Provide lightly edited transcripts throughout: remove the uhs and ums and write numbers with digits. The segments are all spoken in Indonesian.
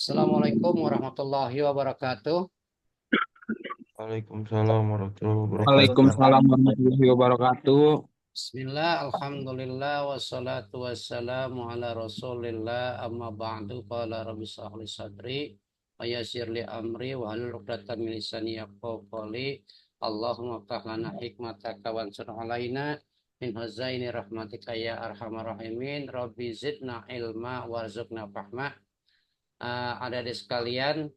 Assalamualaikum warahmatullahi wabarakatuh. Waalaikumsalam warahmatullahi wabarakatuh. Waalaikumsalam warahmatullahi wabarakatuh. Bismillah, alhamdulillah, wassalatu wassalamu ala rasulillah, amma ba'du, qala rabbi shrah li sadri, wa yassir li amri, wa halul 'uqdatam min lisani yafqahu qawli. Allahumma ftah lana hikmataka wansur alaina min hazaini rahmatika ya arhamar rahimin. Rabbi zidna ilma warzuqna fahma. Adik-adik sekalian,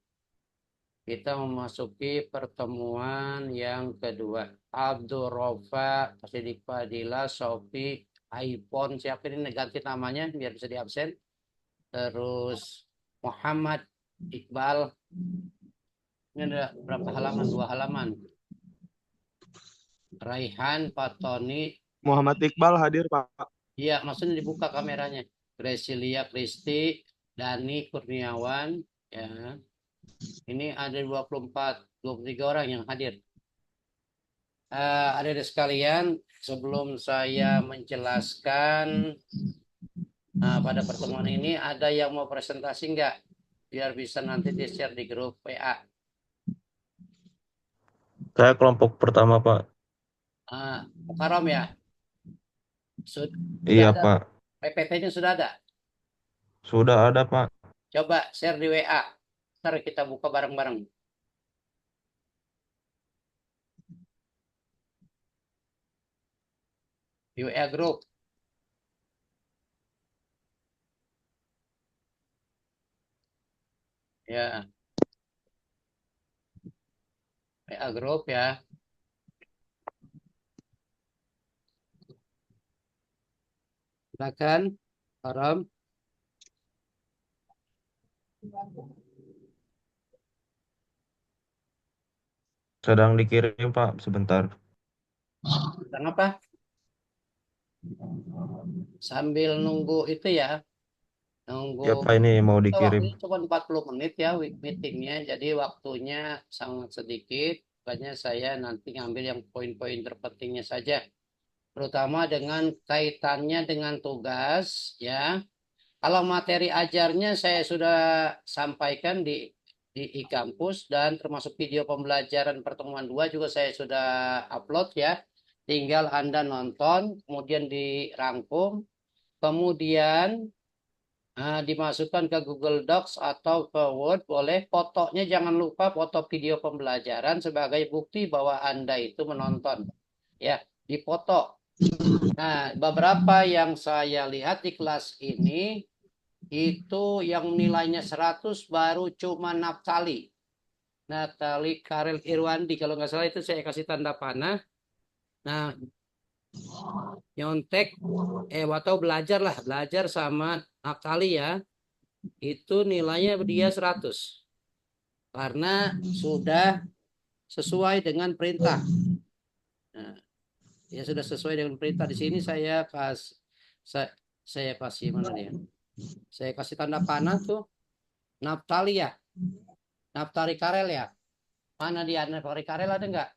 kita memasuki pertemuan yang kedua. Abdul Rofa, Sidik Fadila, Sofi, iPhone, siapa ini ganti namanya biar bisa diabsen. Terus Muhammad Iqbal, ini ada berapa halaman? 2 halaman. Raihan, Fatoni, Muhammad Iqbal hadir, Pak. iya maksudnya dibuka kameranya. Gresilia Kristi, Dani Kurniawan, ya. Ini ada 23 orang yang hadir. Adik-adik sekalian, sebelum saya menjelaskan pada pertemuan ini, ada yang mau presentasi nggak? Biar bisa nanti di-share di grup PA. Saya kelompok pertama, Pak. Karom ya? Sudah Iya, ada, Pak. PPT-nya sudah ada. Sudah ada, Pak. Coba share di WA. Ntar kita buka bareng-bareng. Di WA grup. Ya, WA grup ya. Silakan, Karom. Sedang dikirim, Pak. Sebentar. Tentang apa? Sambil nunggu itu ya. Nunggu Ya, Pak, ini mau dikirim. waktunya cuma 40 menit ya meetingnya, jadi waktunya sangat sedikit. Makanya saya nanti ngambil yang poin-poin terpentingnya saja, terutama dengan kaitannya dengan tugas ya. Kalau materi ajarnya saya sudah sampaikan di e-kampus, dan termasuk video pembelajaran pertemuan 2 juga saya sudah upload ya. Tinggal Anda nonton, kemudian dirangkum, kemudian dimasukkan ke Google Docs atau ke Word, boleh. Fotonya jangan lupa foto video pembelajaran sebagai bukti bahwa Anda itu menonton. Ya, dipoto. Nah, beberapa yang saya lihat di kelas ini itu yang nilainya 100 baru cuma Naftali. Natali Karel Irwandi, kalau nggak salah itu saya kasih tanda panah. Nah, nyontek atau belajar lah, belajar sama Naftali ya. Itu nilainya dia 100 karena sudah sesuai dengan perintah. Nah, ya sudah sesuai dengan perintah. Di sini saya, saya kasih mana dia? Saya kasih tanda panah tuh. Naftali ya, Naftali Karel ya. Mana dia? Naftali Karel ada nggak?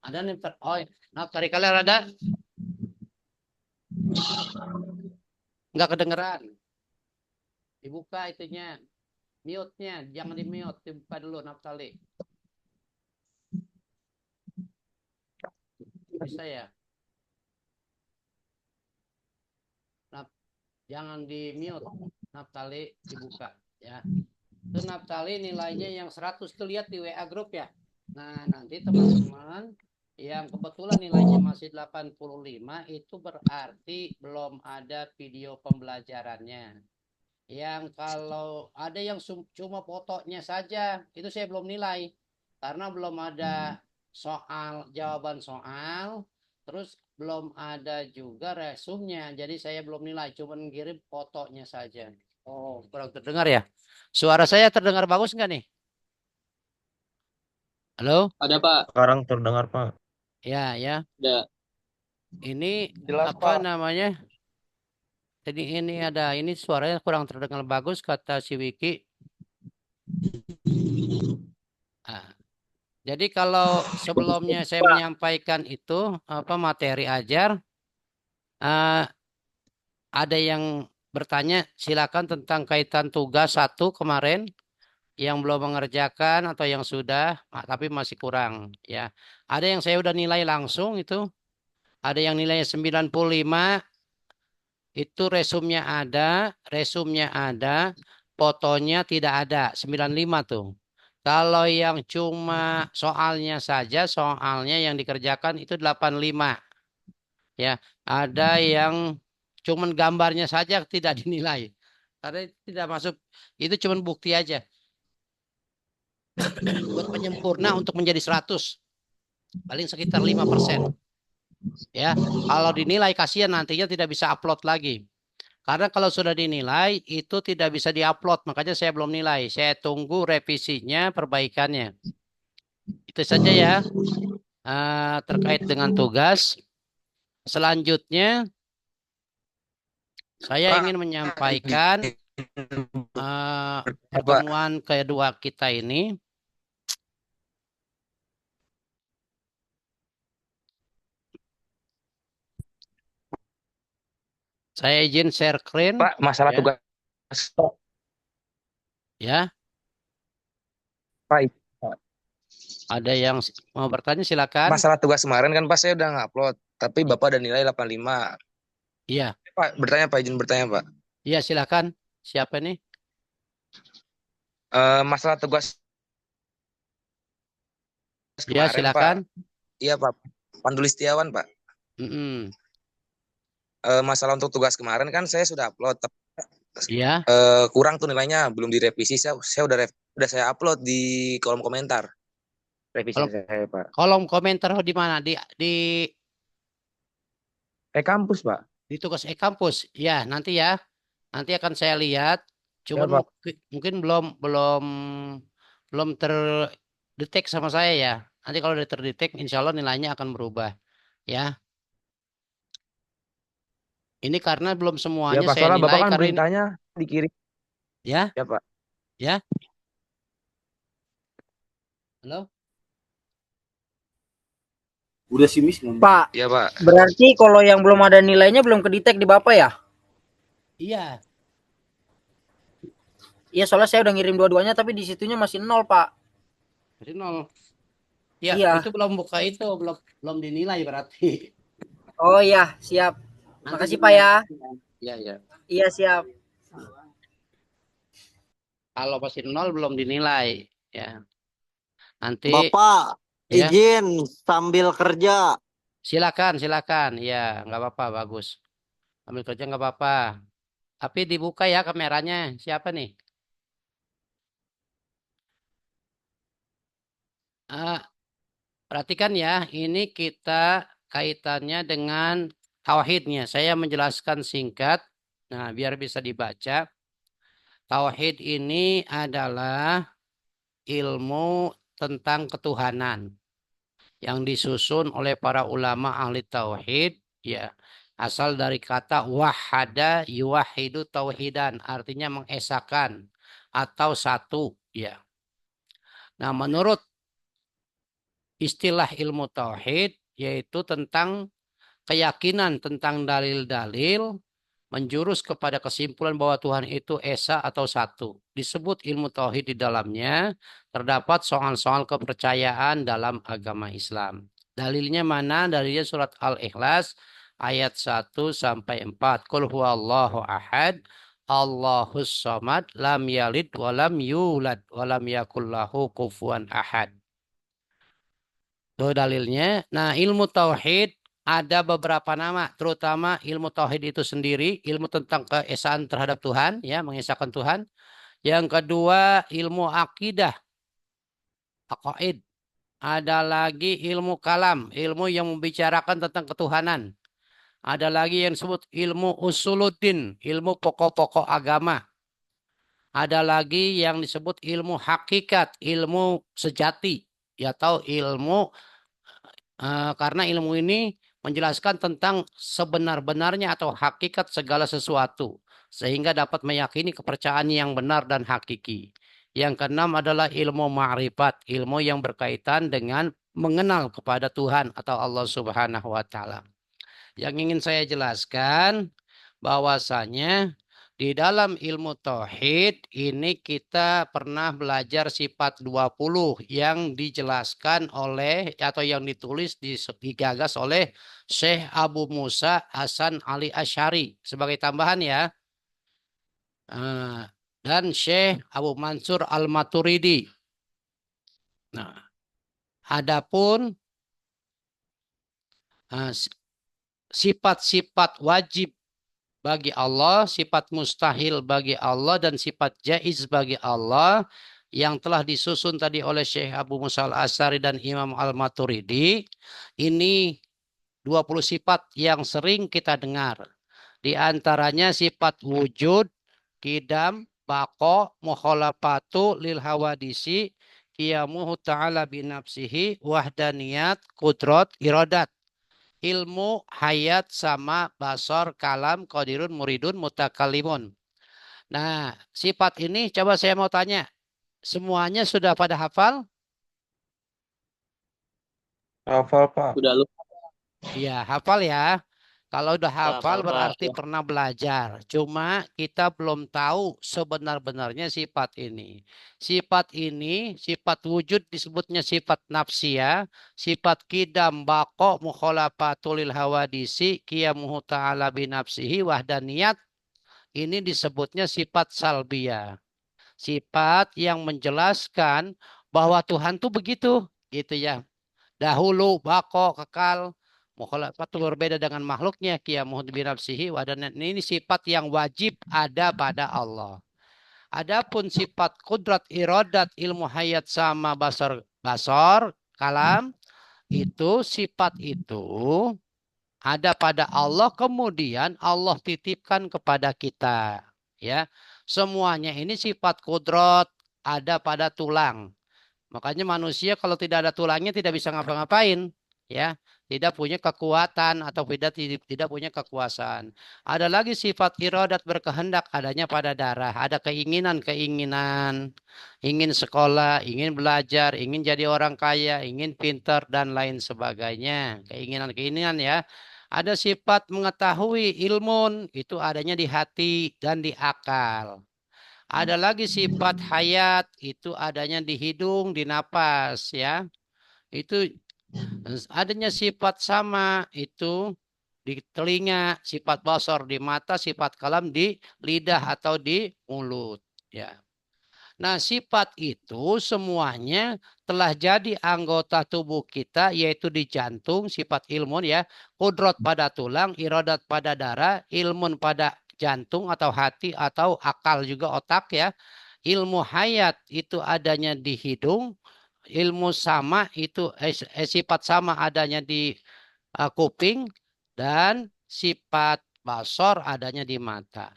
Ada nih. Oh, Naftali Karel ada? Nggak kedengeran. Dibuka itunya, mute-nya, jangan di mute, dibuka dulu Naftali. Bisa ya? Nah, jangan di mute, Naftali dibuka ya. Itu Naftali nilainya yang 100 tuh, lihat di WA grup ya. Nah, nanti teman-teman yang kebetulan nilainya masih 85 itu berarti belum ada video pembelajarannya. Yang kalau ada yang cuma fotonya saja, itu saya belum nilai. Karena belum ada soal, jawaban soal, terus belum ada juga resumnya. Jadi saya belum nilai, cuma ngirim fotonya saja. Oh, kurang terdengar ya? Suara saya terdengar bagus nggak nih? Halo? Ada, Pak. Sekarang terdengar, Pak. Ya, ya. Ada. Ini Jelas, apa Pak. namanya? Jadi ini ada, ini suaranya kurang terdengar bagus kata si Wiki. Ah, jadi kalau sebelumnya saya menyampaikan itu apa materi ajar, ah, ada yang bertanya, silakan tentang kaitan tugas 1 kemarin yang belum mengerjakan atau yang sudah, tapi masih kurang ya. Ada yang saya udah nilai langsung itu, ada yang nilainya 95, itu resumnya ada, fotonya tidak ada, 95 tuh. Kalau yang cuma soalnya yang dikerjakan itu 85 ya. Ada yang cuman gambarnya saja tidak dinilai. Karena tidak masuk, itu cuman bukti aja. Buat penyempurna untuk menjadi 100, paling sekitar 5%. Ya, kalau dinilai kasihan nantinya tidak bisa upload lagi. Karena kalau sudah dinilai itu tidak bisa diupload, makanya saya belum nilai. Saya tunggu revisinya, perbaikannya. Itu saja ya terkait dengan tugas. Selanjutnya saya Pak, ingin menyampaikan eh, ya, Pak. pertemuan kedua kita ini. Saya izin share screen Pak, masalah ya. tugas Ya, Pak. ada yang mau bertanya silakan. Masalah tugas kemarin kan Pak saya udah ngupload, tapi I- Bapak udah nilai 85. Iya, Pak, bertanya Pak, izin bertanya Pak. iya silakan. Siapa nih? Masalah tugas Iya kemarin silakan. Pak. Iya Pak, Pandu Listiawan Pak. Mm-mm. Masalah untuk tugas kemarin kan saya sudah upload, tapi Iya. kurang tuh nilainya, belum direvisi. Saya udah saya upload di kolom komentar revisi Kolom, saya Pak. kolom komentar di mana? Di Kampus Pak. di tugas e-kampus. Ya, nanti ya. Nanti akan saya lihat. Ya Cuman Pak. mungkin belum belum belum terdetek sama saya ya. Nanti kalau udah terdetek, insya Allah nilainya akan berubah. Ya, ini karena belum Ya semuanya Pak, saya soalnya Bapak nilai kan karena ini, berintahnya dikirim. ya, Ya Pak. ya. Halo. Udah sih Miss ngomong. Pak, Ya Pak. berarti kalau yang belum ada nilainya belum kedetek di Bapak ya? Iya, Iya, soalnya saya udah ngirim dua-duanya tapi di situnya masih nol, Pak. jadi 0. Ya, Iya. itu belum buka itu, belum belum dinilai berarti. Oh iya, siap. Nanti Makasih Pak dinilai. ya. Iya, ya. Iya, siap. Kalau masih 0 belum dinilai, ya. Nanti Bapak, ya, izin sambil kerja. silakan. Ya, nggak apa-apa, bagus. Ambil kerja nggak apa-apa. Tapi dibuka ya kameranya. Siapa nih? Ah, perhatikan ya, ini kita kaitannya dengan tauhidnya. Saya menjelaskan singkat. Nah, biar bisa dibaca. Tauhid ini adalah ilmu tentang ketuhanan yang disusun oleh para ulama ahli tauhid, ya. Asal dari kata wahada yuwahidu tauhidan, artinya mengesahkan atau satu, ya. Nah, menurut istilah ilmu tauhid yaitu tentang keyakinan tentang dalil-dalil menjurus kepada kesimpulan bahwa Tuhan itu esa atau satu. Disebut ilmu tauhid, di dalamnya terdapat soal-soal kepercayaan dalam agama Islam. Dalilnya mana? Dalilnya surat Al-Ikhlas ayat 1 sampai 4. Qul huwallahu ahad, Allahus samad, lam yalid walam yulad walam yakul lahu kufuwan ahad. Itu dalilnya. Nah, ilmu tauhid ada beberapa nama, terutama ilmu tauhid itu sendiri, ilmu tentang keesaan terhadap Tuhan, ya, mengesahkan Tuhan. Yang kedua, ilmu akidah, aqaid. Ada lagi ilmu kalam, ilmu yang membicarakan tentang ketuhanan. Ada lagi yang disebut ilmu usuluddin, ilmu pokok-pokok agama. Ada lagi yang disebut ilmu hakikat, ilmu sejati, ya, atau ilmu karena ilmu ini menjelaskan tentang sebenar-benarnya atau hakikat segala sesuatu, sehingga dapat meyakini kepercayaan yang benar dan hakiki. Yang keenam adalah ilmu ma'rifat, ilmu yang berkaitan dengan mengenal kepada Tuhan atau Allah Subhanahu wa taala. Yang ingin saya jelaskan bahwasanya Di dalam ilmu tauhid ini kita pernah belajar sifat 20 yang dijelaskan oleh atau yang ditulis digagas oleh Syekh Abu Musa Hasan Ali Asy'ari sebagai tambahan ya. Dan Syekh Abu Mansur Al-Maturidi. Nah, adapun sifat-sifat wajib bagi Allah, sifat mustahil bagi Allah, dan sifat jaiz bagi Allah yang telah disusun tadi oleh Syekh Abu Musa Al-Asy'ari dan Imam Al-Maturidi. Ini 20 sifat yang sering kita dengar. Di antaranya sifat wujud, qidam, baqa, mukhalafatu lil hawadisi, qiyamuhu ta'ala binafsihi, wahdaniyat, qudrat, iradat. Ilmu, hayat, sama, basor, kalam, qadirun, muridun, mutakalimun. Nah, sifat ini coba saya mau tanya. Semuanya sudah pada hafal? Hafal, Pak. Udah lu. Iya, hafal ya. Kalau udah hafal Hafal, Pak. berarti pernah belajar. Cuma kita belum tahu sebenar-benarnya sifat ini. Sifat ini, sifat wujud disebutnya sifat nafsiyah. Sifat qidam, baqa, mukhalafatulil hawadisi, qiyamuhu ta'ala binafsihi, wahdaniyat. Ini disebutnya sifat salbiyah. Sifat yang menjelaskan bahwa Tuhan tuh begitu. Gitu ya. Dahulu, bako, kekal. Mukhalafat berbeda dengan makhluknya. Qiyamuhu binafsihi wadanat. Ini sifat yang wajib ada pada Allah. Adapun sifat kudrat, iradat, ilmu hayat sama basar, kalam. Itu sifat itu ada pada Allah. Kemudian Allah titipkan kepada kita. Ya, semuanya ini sifat kudrat ada pada tulang. Makanya manusia kalau tidak ada tulangnya tidak bisa ngapa-ngapain, ya, tidak punya kekuatan atau tidak punya kekuasaan. Ada lagi sifat iradat berkehendak adanya pada darah, ada keinginan-keinginan, ingin sekolah, ingin belajar, ingin jadi orang kaya, ingin pintar dan lain sebagainya. Keinginan-keinginan ya. Ada sifat mengetahui ilmu itu adanya di hati dan di akal. Ada lagi sifat hayat itu adanya di hidung, di napas ya. Itu adanya sifat sama itu di telinga, sifat basar di mata, sifat kalam di lidah atau di mulut ya. Nah, sifat itu semuanya telah jadi anggota tubuh kita yaitu di jantung, sifat ilmun ya, kudrat pada tulang, iradat pada darah, ilmun pada jantung atau hati atau akal juga otak ya. Ilmu hayat itu adanya di hidung, ilmu sama itu sifat sama adanya di kuping dan sifat basor adanya di mata.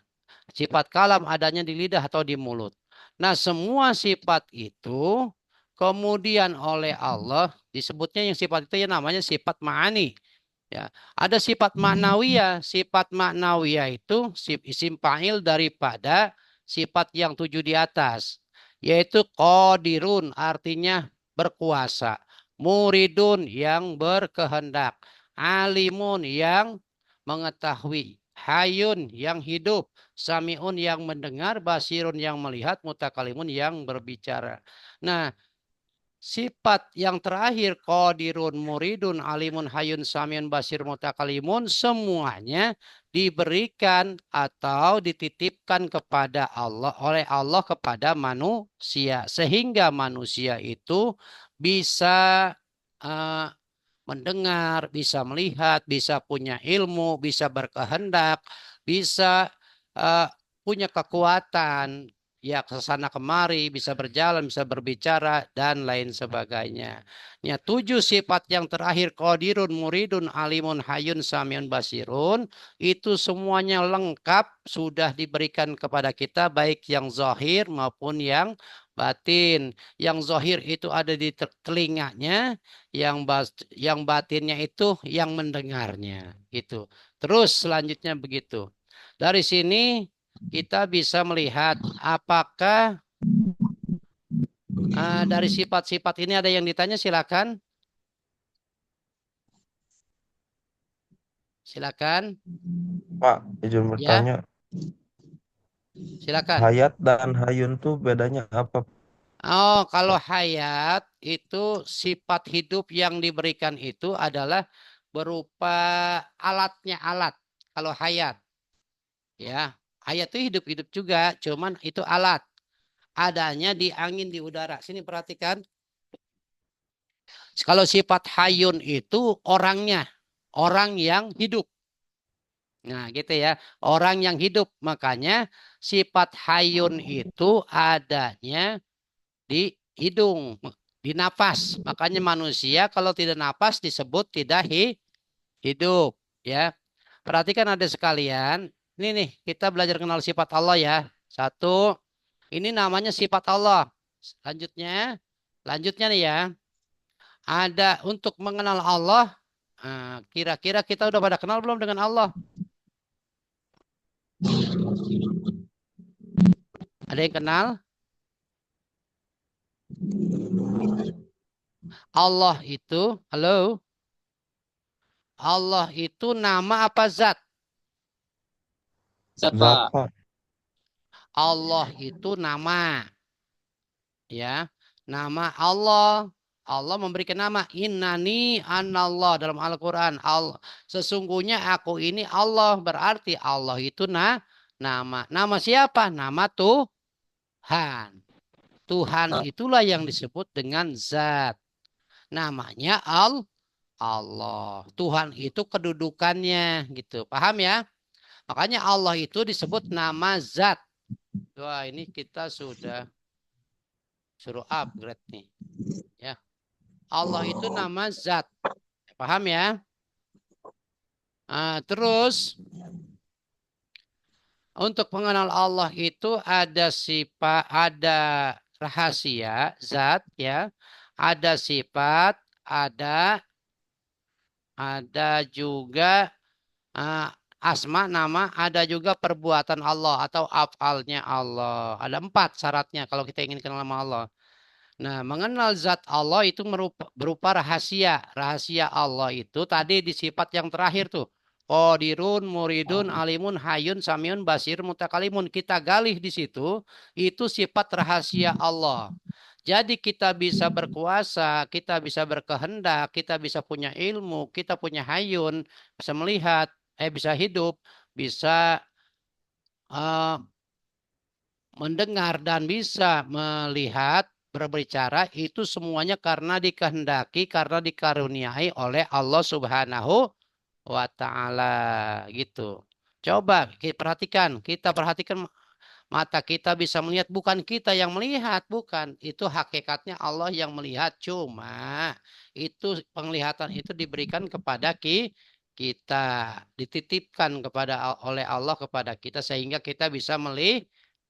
Sifat kalam adanya di lidah atau di mulut. Nah, semua sifat itu kemudian oleh Allah disebutnya yang sifat itu ya namanya sifat ma'ani. Ya, ada sifat maknawiyah. Sifat maknawiyah itu isim fa'il daripada sifat yang 7 di atas, yaitu qadirun artinya berkuasa, muridun yang berkehendak, alimun yang mengetahui, hayun yang hidup, samiun yang mendengar, basirun yang melihat, mutakalimun yang berbicara. Nah, sifat yang terakhir qadirun, muridun, alimun, hayun, samiun, basir, mutakalimun semuanya diberikan atau dititipkan kepada Allah oleh Allah kepada manusia sehingga manusia itu bisa uh, mendengar, bisa melihat, bisa punya ilmu, bisa berkehendak, bisa uh, punya kekuatan, ya kesana kemari, bisa berjalan, bisa berbicara, dan lain sebagainya. Ya, 7 sifat yang terakhir, qadirun, muridun, alimun, hayun, samiun, basirun, itu semuanya lengkap sudah diberikan kepada kita, baik yang zahir maupun yang batin. Yang zahir itu ada di telinganya, yang batinnya itu yang mendengarnya. Gitu. Terus selanjutnya begitu. Dari sini kita bisa melihat apakah dari sifat-sifat ini ada yang ditanya, silakan. Silakan. Pak, izin Ya. bertanya. Silakan. Hayat dan Hayun tuh bedanya apa, Oh, kalau Pak? hayat itu sifat hidup yang diberikan itu adalah berupa alatnya alat. Kalau hayat, ya, hayat itu hidup-hidup juga, cuman itu alat. Adanya di angin di udara. Sini perhatikan. Kalau sifat hayun itu orangnya, orang yang hidup. Nah, gitu ya. Orang yang hidup. Makanya sifat hayun itu adanya di hidung, di napas. Makanya manusia kalau tidak napas disebut tidak hidup. Ya, perhatikan ada sekalian. Ini nih, kita belajar kenal sifat Allah ya. Satu, ini namanya sifat Allah. Selanjutnya, lanjutnya nih ya. Ada untuk mengenal Allah. Kira-kira kita udah pada kenal belum dengan Allah? Ada yang kenal? Allah itu, halo? Allah itu nama apa zat? Zat, Zat, Pak. Pak. Allah itu nama, ya. Nama Allah. Allah memberikan nama Innani anallah dalam Al-Quran. Sesungguhnya aku ini Allah. Berarti Allah itu nama. Nama siapa? Nama Tuhan. Tuhan itulah yang disebut dengan zat. Namanya Allah. Tuhan itu kedudukannya gitu. Paham ya? Makanya Allah itu disebut nama zat. Wah, ini kita sudah suruh upgrade nih. Ya. Allah itu nama zat. Paham ya? Terus untuk mengenal Allah itu ada sifat, ada rahasia zat ya. Ada sifat, ada juga uh, asma nama, ada juga perbuatan Allah atau afalnya Allah. Ada 4 syaratnya kalau kita ingin kenal sama Allah. Nah, mengenal zat Allah itu berupa rahasia. Rahasia Allah itu tadi di sifat yang terakhir tuh. Qadirun, muridun, alimun, hayun, samiun, basir, mutakalimun. Kita galih di situ. Itu sifat rahasia Allah. Jadi kita bisa berkuasa, kita bisa berkehendak, kita bisa punya ilmu, kita punya hayun, bisa melihat, bisa hidup, bisa uh, mendengar dan bisa melihat, berbicara itu semuanya karena dikehendaki, karena dikaruniai oleh Allah Subhanahu wa taala gitu. Coba kita perhatikan mata kita bisa melihat, bukan kita yang melihat, bukan. Itu hakikatnya Allah yang melihat. Cuma itu penglihatan itu diberikan kepada kita, dititipkan oleh Allah kepada kita sehingga kita bisa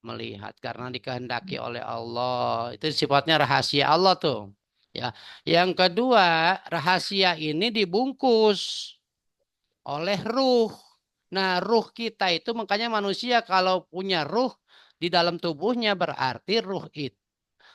melihat karena dikehendaki oleh Allah. Itu sifatnya rahasia Allah tuh. Ya. Yang kedua, rahasia ini dibungkus oleh ruh. Nah, ruh kita itu makanya manusia kalau punya ruh di dalam tubuhnya berarti ruh itu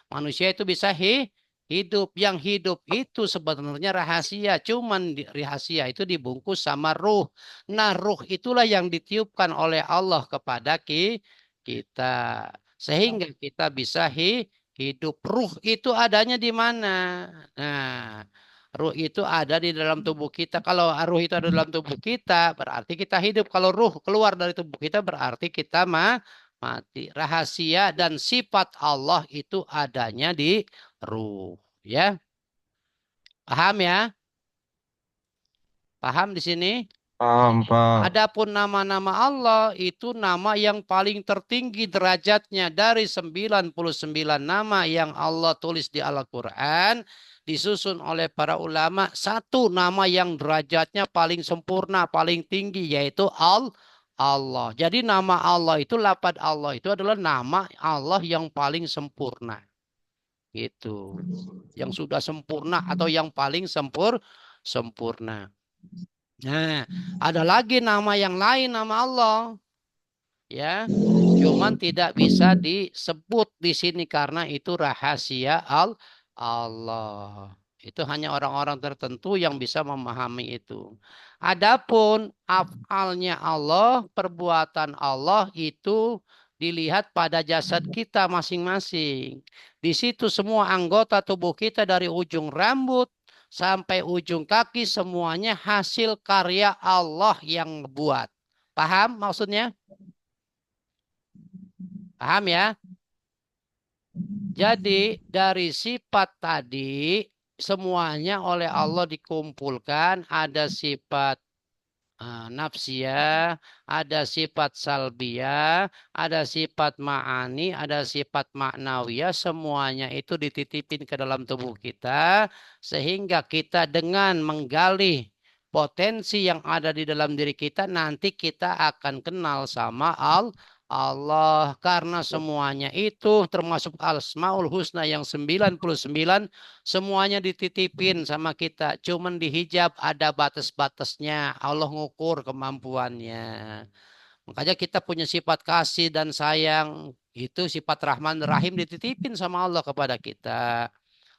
manusia itu bisa hidup. Yang hidup itu sebenarnya rahasia, cuman rahasia itu dibungkus sama ruh. Nah, ruh itulah yang ditiupkan oleh Allah kepada kita sehingga kita bisa hidup. Ruh itu adanya di mana? Nah, ruh itu ada di dalam tubuh kita. Kalau ruh itu ada dalam tubuh kita, berarti kita hidup. Kalau ruh keluar dari tubuh kita, berarti kita mati. Rahasia dan sifat Allah itu adanya di ruh. Ya, paham ya? Paham di sini? Paham, Pak. Adapun nama-nama Allah itu nama yang paling tertinggi derajatnya dari 99 nama yang Allah tulis di Al-Quran. Disusun oleh para ulama. Satu nama yang derajatnya paling sempurna, paling tinggi yaitu Allah. Jadi nama Allah itu, lafaz Allah itu adalah nama Allah yang paling sempurna. Gitu. Yang sudah sempurna atau yang paling sempurna. Nah, ada lagi nama yang lain nama Allah, ya. Cuman tidak bisa disebut di sini karena itu rahasia Allah. Itu hanya orang-orang tertentu yang bisa memahami itu. Adapun afalnya Allah, perbuatan Allah itu dilihat pada jasad kita masing-masing. Di situ semua anggota tubuh kita dari ujung rambut sampai ujung kaki semuanya hasil karya Allah yang buat. Paham maksudnya? Paham ya? Jadi dari sifat tadi semuanya oleh Allah dikumpulkan, ada sifat nafsiyah, ada sifat salbiyah, ada sifat ma'ani, ada sifat maknawiyah, semuanya itu dititipin ke dalam tubuh kita sehingga kita dengan menggali potensi yang ada di dalam diri kita nanti kita akan kenal sama Allah karena semuanya itu termasuk Asmaul Husna yang 99 semuanya dititipin sama kita. Cuman dihijab ada batas-batasnya. Allah ngukur kemampuannya. Makanya kita punya sifat kasih dan sayang. Itu sifat Rahman Rahim dititipin sama Allah kepada kita.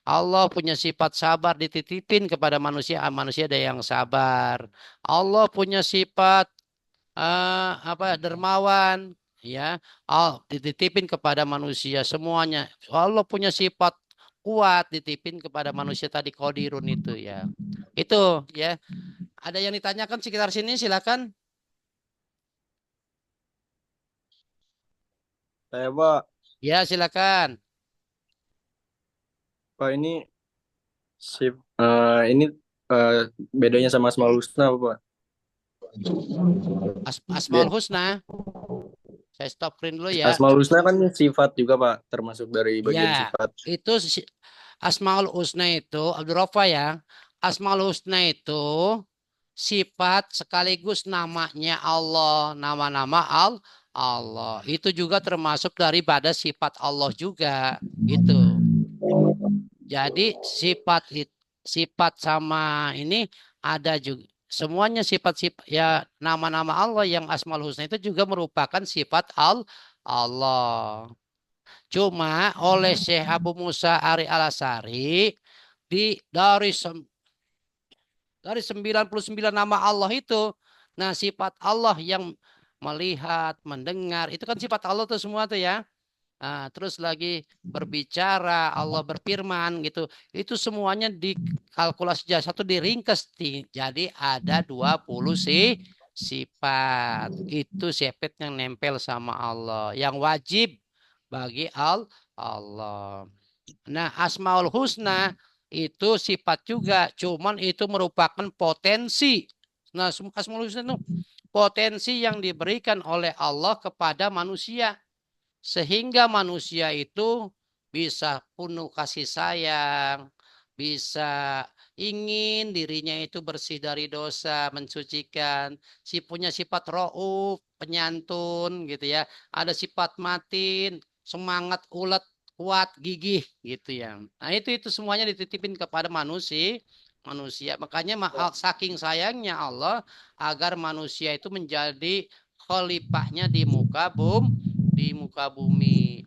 Allah punya sifat sabar dititipin kepada manusia. Manusia ada yang sabar. Allah punya sifat dermawan. Ya, dititipin kepada manusia semuanya. Allah punya sifat kuat dititipin kepada manusia tadi qadirun itu ya. Itu ya. Ada yang ditanyakan sekitar sini silakan. Saya Pak, Ya silakan. Pak ini ini bedanya sama Asmaul Husna apa, Pak? Asmaul Husna. Saya stop print dulu ya. Asmaul Husna kan sifat juga Pak, termasuk dari bagian Ya, sifat. itu Asmaul Husna itu Abdul Rafa ya. Asmaul Husna itu sifat sekaligus namanya Allah, nama-nama Allah. Itu juga termasuk daripada sifat Allah juga, gitu. Jadi sifat sama ini ada juga semuanya sifat-sifat ya nama-nama Allah yang Asmaul Husna itu juga merupakan sifat Allah. Cuma oleh Syekh Abu Musa Ari Al-Asari dari 99 nama Allah itu, nah sifat Allah yang melihat, mendengar, itu kan sifat Allah tuh semua tuh ya. Nah, terus lagi berbicara, Allah berfirman gitu. Itu semuanya dikalkulasi satu diringkas. Jadi ada 20 sifat. Itu sifat yang nempel sama Allah. Yang wajib bagi Allah. Nah, Asmaul Husna itu sifat juga. Cuman itu merupakan potensi. Nah, Asmaul Husna itu potensi yang diberikan oleh Allah kepada manusia. Sehingga manusia itu bisa penuh kasih sayang, bisa ingin dirinya itu bersih dari dosa, mensucikan, punya sifat rauf, penyantun gitu ya. Ada sifat matin, semangat ulet, kuat, gigih gitu ya. Nah, itu semuanya dititipin kepada manusia. Makanya saking sayangnya Allah agar manusia itu menjadi khalifahnya di muka bumi.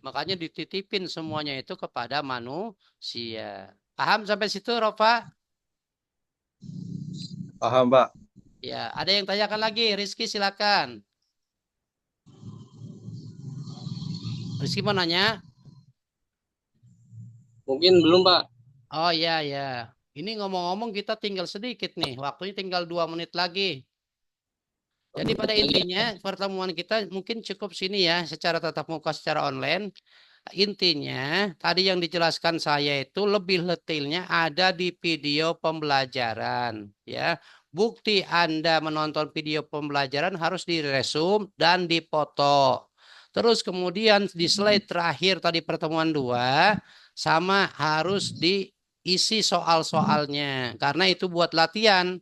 Makanya dititipin semuanya itu kepada manusia. Paham sampai situ, Rofa? Paham Pak. Ya, ada yang tanyakan lagi. Rizky silakan. Rizky mau nanya? Mungkin belum Pak. Oh ya ya. Ini ngomong-ngomong kita tinggal sedikit nih. Waktunya tinggal 2 menit lagi. Jadi pada intinya pertemuan kita mungkin cukup sini ya secara tatap muka secara online. Intinya tadi yang dijelaskan saya itu lebih detailnya ada di video pembelajaran ya. Bukti Anda menonton video pembelajaran harus diresum dan dipoto. Terus kemudian di slide terakhir tadi pertemuan 2 sama harus diisi soal-soalnya karena itu buat latihan.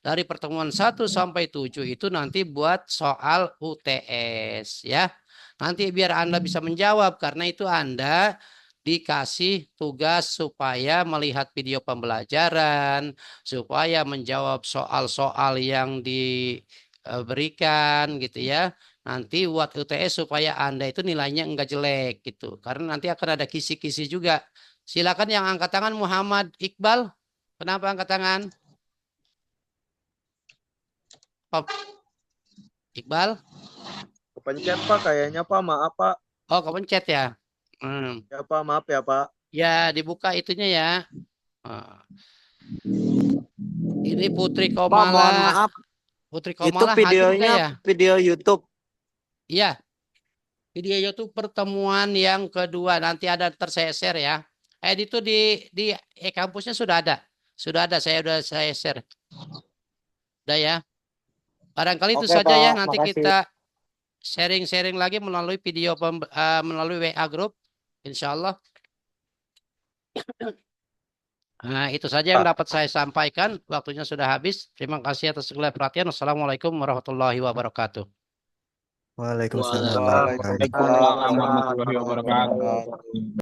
Dari pertemuan 1 sampai 7 itu nanti buat soal UTS ya. Nanti biar Anda bisa menjawab karena itu Anda dikasih tugas supaya melihat video pembelajaran, supaya menjawab soal-soal yang diberikan gitu ya. Nanti buat UTS supaya Anda itu nilainya enggak jelek gitu. Karena nanti akan ada kisi-kisi juga. Silakan yang angkat tangan Muhammad Iqbal. Kenapa angkat tangan? Iqbal? kepencet Pak kayaknya Pak, maaf Pak. Oh, kepencet ya. Ya Pak, maaf ya Pak. Ya, dibuka itunya ya. Ah. Ini Putri Pak, mohon Komala. maaf. Putri Itu Komala hadir videonya nggak ya? video YouTube. Iya. Video YouTube pertemuan yang kedua nanti ada tershare ya. Itu di kampusnya sudah ada. Sudah ada, saya share. Udah ya. Barangkali itu Oke, saja ya, Pak, nanti makasih. kita sharing-sharing lagi melalui video melalui WA group insyaallah. Nah, itu saja yang dapat saya sampaikan. Waktunya sudah habis. Terima kasih atas segala perhatian. Wassalamualaikum warahmatullahi wabarakatuh. Waalaikumsalam. Waalaikumsalam warahmatullahi wabarakatuh.